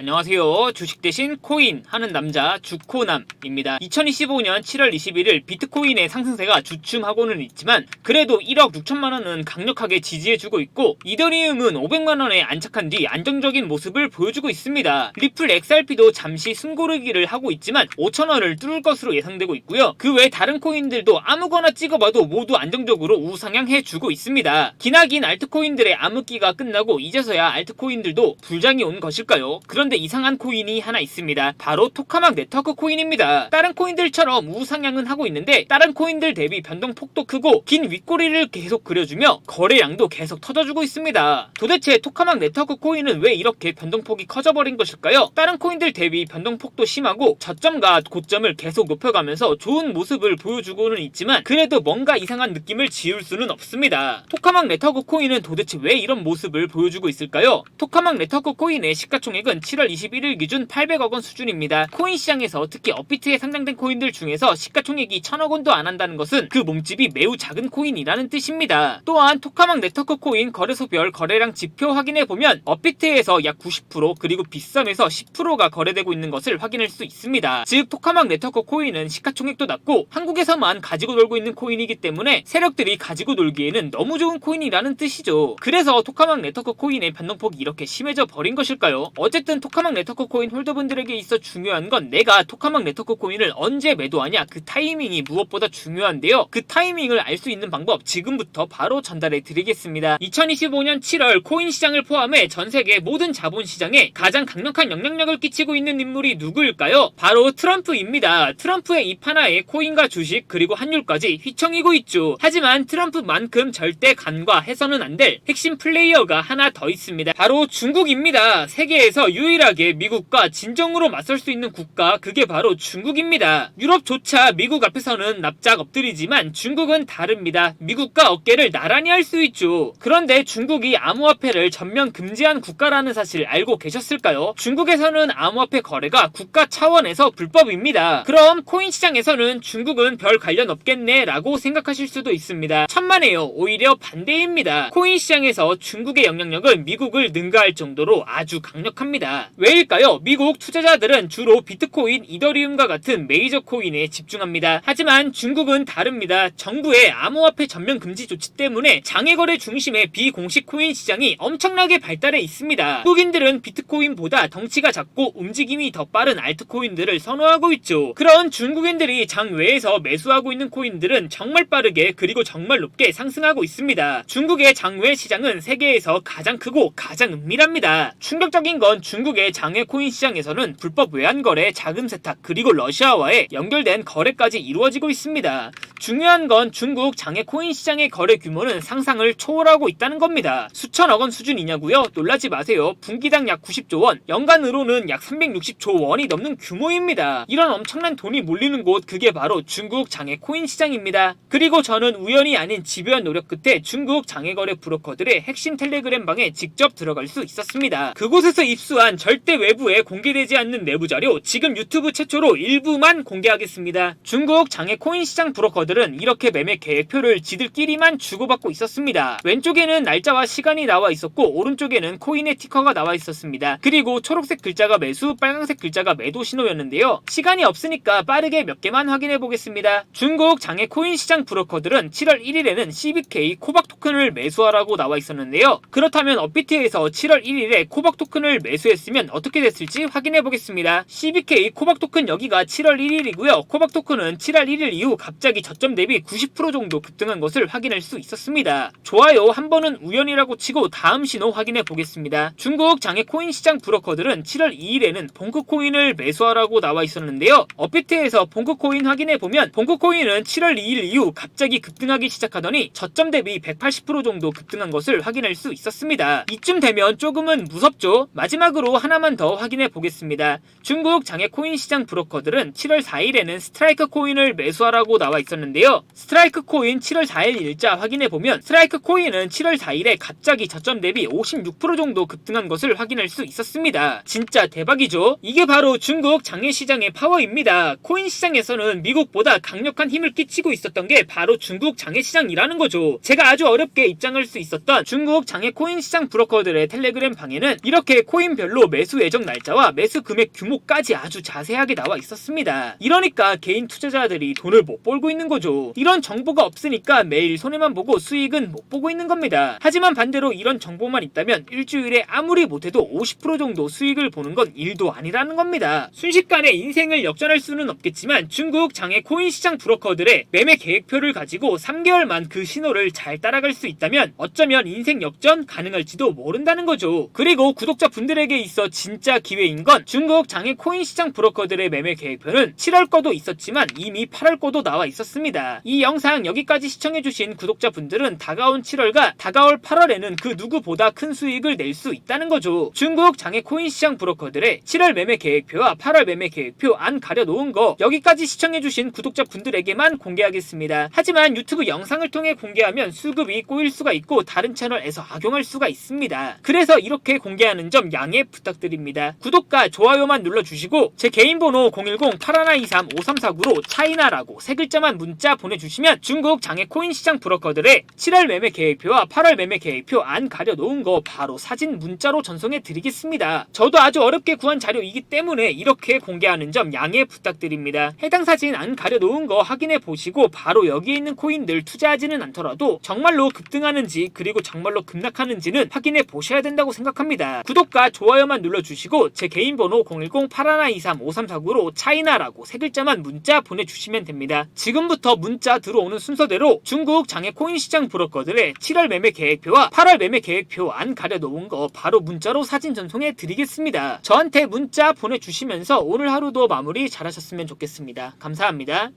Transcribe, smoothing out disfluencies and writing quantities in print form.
안녕하세요. 주식 대신 코인 하는 남자 주코남입니다. 2025년 7월 21일 비트코인의 상승세가 주춤하고는 있지만 그래도 1억 6천만 원은 강력하게 지지해주고 있고 이더리움은 500만 원에 안착한 뒤 안정적인 모습을 보여주고 있습니다. 리플 XRP도 잠시 숨고르기를 하고 있지만 5천 원을 뚫을 것으로 예상되고 있고요. 그 외 다른 코인들도 아무거나 찍어봐도 모두 안정적으로 우상향해주고 있습니다. 기나긴 알트코인들의 암흑기가 끝나고 이제서야 알트코인들도 불장이 온 것일까요? 그런데 이상한 코인이 하나 있습니다. 바로 토카막 네트워크 코인입니다. 다른 코인들처럼 우상향은 하고 있는데 다른 코인들 대비 변동폭도 크고 긴 윗꼬리를 계속 그려주며 거래량도 계속 터져주고 있습니다. 도대체 토카막 네트워크 코인은 왜 이렇게 변동폭이 커져버린 것일까요? 다른 코인들 대비 변동폭도 심하고 저점과 고점을 계속 높여가면서 좋은 모습을 보여주고는 있지만 그래도 뭔가 이상한 느낌을 지울 수는 없습니다. 토카막 네트워크 코인은 도대체 왜 이런 모습을 보여주고 있을까요? 토카막 네트워크 코인의 시가총액은 7월 21일 기준 800억 원 수준입니다. 코인 시장에서 특히 업비트에 상장된 코인들 중에서 시가총액이 1000억 원도 안 한다는 것은 그 몸집이 매우 작은 코인이라는 뜻입니다. 또한 토카막 네트워크 코인 거래소별 거래량 지표 확인해보면 업비트에서 약 90% 그리고 빗썸에서 10%가 거래되고 있는 것을 확인할 수 있습니다. 즉 토카막 네트워크 코인은 시가총액도 낮고 한국에서만 가지고 놀고 있는 코인이기 때문에 세력들이 가지고 놀기에는 너무 좋은 코인이라는 뜻이죠. 그래서 토카막 네트워크 코인의 변동폭이 이렇게 심해져 버린 것일까요? 어쨌든 토카막 네트워크 코인 홀더분들에게 있어 중요한 건 내가 토카막 네트워크 코인을 언제 매도하냐 그 타이밍이 무엇보다 중요한데요. 그 타이밍을 알 수 있는 방법 지금부터 바로 전달해 드리겠습니다. 2025년 7월 코인 시장을 포함해 전 세계 모든 자본 시장에 가장 강력한 영향력을 끼치고 있는 인물이 누구일까요? 바로 트럼프입니다. 트럼프의 입 하나에 코인과 주식 그리고 환율까지 휘청이고 있죠. 하지만 트럼프만큼 절대 간과해서는 안 될 핵심 플레이어가 하나 더 있습니다. 바로 중국입니다. 세계에서 유일하게 미국과 진정으로 맞설 수 있는 국가 그게 바로 중국입니다. 유럽조차 미국 앞에서는 납작 엎드리지만 중국은 다릅니다. 미국과 어깨를 나란히 할 수 있죠. 그런데 중국이 암호화폐를 전면 금지한 국가라는 사실 알고 계셨을까요? 중국에서는 암호화폐 거래가 국가 차원에서 불법입니다. 그럼 코인 시장에서는 중국은 별 관련 없겠네 라고 생각하실 수도 있습니다. 천만에요. 오히려 반대입니다. 코인 시장에서 중국의 영향력은 미국을 능가할 정도로 아주 강력합니다. 왜일까요? 미국 투자자들은 주로 비트코인, 이더리움과 같은 메이저 코인에 집중합니다. 하지만 중국은 다릅니다. 정부의 암호화폐 전면 금지 조치 때문에 장외거래 중심의 비공식 코인 시장이 엄청나게 발달해 있습니다. 한국인들은 비트코인보다 덩치가 작고 움직임이 더 빠른 알트코인들을 선호하고 있죠. 그런 중국인들이 장외에서 매수하고 있는 코인들은 정말 빠르게 그리고 정말 높게 상승하고 있습니다. 중국의 장외 시장은 세계에서 가장 크고 가장 은밀합니다. 충격적인 건 중국의 장외 코인 시장에서는 불법 외환거래, 자금 세탁 그리고 러시아와의 연결된 거래까지 이루어지고 있습니다. 중요한 건 중국 장외 코인 시장의 거래 규모는 상상을 초월하고 있다는 겁니다. 수천억 원 수준이냐고요? 놀라지 마세요. 분기당 약 90조 원, 연간으로는 약 360조 원이 넘는 규모입니다. 이런 엄청난 돈이 몰리는 곳 그게 바로 중국 장외 코인 시장입니다. 그리고 저는 우연이 아닌 집요한 노력 끝에 중국 장외거래 브로커들의 핵심 텔레그램 방에 직접 들어갈 수 있었습니다. 그곳에서 입수한 절대 외부에 공개되지 않는 내부 자료 지금 유튜브 최초로 일부만 공개하겠습니다. 중국 장외 코인 시장 브로커들은 이렇게 매매 계획표를 지들끼리만 주고받고 있었습니다. 왼쪽에는 날짜와 시간이 나와 있었고 오른쪽에는 코인의 티커가 나와 있었습니다. 그리고 초록색 글자가 매수, 빨간색 글자가 매도 신호였는데요. 시간이 없으니까 빠르게 몇 개만 확인해 보겠습니다. 중국 장외 코인 시장 브로커들은 7월 1일에는 CBK 코박 토큰을 매수하라고 나와 있었는데요. 그렇다면 업비트에서 7월 1일에 코박 토큰을 매수했으면 어떻게 됐을지 확인해 보겠습니다. CBK 코박 토큰 여기가 7월 1일이고요. 코박 토큰은 7월 1일 이후 갑자기 저점 대비 90% 정도 급등한 것을 확인할 수 있었습니다. 좋아요. 한 번은 우연이라고 치고 다음 신호 확인해 보겠습니다. 중국 장외 코인 시장 브로커들은 7월 2일에는 봉크코인을 매수하라고 나와 있었는데요. 업비트에서 봉크코인 확인해 보면 봉크코인은 7월 2일 이후 갑자기 급등하기 시작하더니 저점 대비 180% 정도 급등한 것을 확인할 수 있었습니다. 이쯤 되면 조금은 무섭죠? 마지막으로 하나만 더 확인해 보겠습니다. 중국 장외 코인 시장 브로커들은 7월 4일에는 스트라이크 코인을 매수하라고 나와 있었는데 있었는데요. 스트라이크 코인 7월 4일 일자 확인해보면 스트라이크 코인은 7월 4일에 갑자기 저점 대비 56% 정도 급등한 것을 확인할 수 있었습니다. 진짜 대박이죠? 이게 바로 중국 장외시장의 파워입니다. 코인 시장에서는 미국보다 강력한 힘을 끼치고 있었던 게 바로 중국 장외시장이라는 거죠. 제가 아주 어렵게 입장할 수 있었던 중국 장외 코인 시장 브로커들의 텔레그램 방에는 이렇게 코인별로 매수 예정 날짜와 매수 금액 규모까지 아주 자세하게 나와 있었습니다. 이러니까 개인 투자자들이 돈을 못 벌고 있는 거죠. 이런 정보가 없으니까 매일 손해만 보고 수익은 못 보고 있는 겁니다. 하지만 반대로 이런 정보만 있다면 일주일에 아무리 못해도 50% 정도 수익을 보는 건 일도 아니라는 겁니다. 순식간에 인생을 역전할 수는 없겠지만 중국 장외 코인 시장 브로커들의 매매 계획표를 가지고 3개월만 그 신호를 잘 따라갈 수 있다면 어쩌면 인생 역전 가능할지도 모른다는 거죠. 그리고 구독자분들에게 있어 진짜 기회인 건 중국 장외 코인 시장 브로커들의 매매 계획표는 7월 거도 있었지만 이미 8월 거도 나와 있었습니다. 이 영상 여기까지 시청해주신 구독자분들은 다가온 7월과 다가올 8월에는 그 누구보다 큰 수익을 낼 수 있다는 거죠. 중국 장외 코인 시장 브로커들의 7월 매매 계획표와 8월 매매 계획표 안 가려놓은 거 여기까지 시청해주신 구독자분들에게만 공개하겠습니다. 하지만 유튜브 영상을 통해 공개하면 수급이 꼬일 수가 있고 다른 채널에서 악용할 수가 있습니다. 그래서 이렇게 공개하는 점 양해 부탁드립니다. 구독과 좋아요만 눌러주시고 제 개인 번호 010-8123-5349로 차이나라고 세 글자만 문자 보내주시면 중국 장외 코인 시장 브로커들의 7월 매매 계획표와 8월 매매 계획표 안 가려놓은 거 바로 사진 문자로 전송해 드리겠습니다. 저도 아주 어렵게 구한 자료이기 때문에 이렇게 공개하는 점 양해 부탁드립니다. 해당 사진 안 가려놓은 거 확인해 보시고 바로 여기에 있는 코인들 투자하지는 않더라도 정말로 급등하는지 그리고 정말로 급락하는지는 확인해 보셔야 된다고 생각합니다. 구독과 좋아요만 눌러주시고 제 개인 번호 010-8123-5349로 차이나라고 세 글자만 문자 보내주시면 됩니다. 지금부터 문자 들어오는 순서대로 중국 장외 코인 시장 브로커들의 7월 매매 계획표와 8월 매매 계획표 안 가려놓은 거 바로 문자로 사진 전송해 드리겠습니다. 저한테 문자 보내주시면서 오늘 하루도 마무리 잘하셨으면 좋겠습니다. 감사합니다.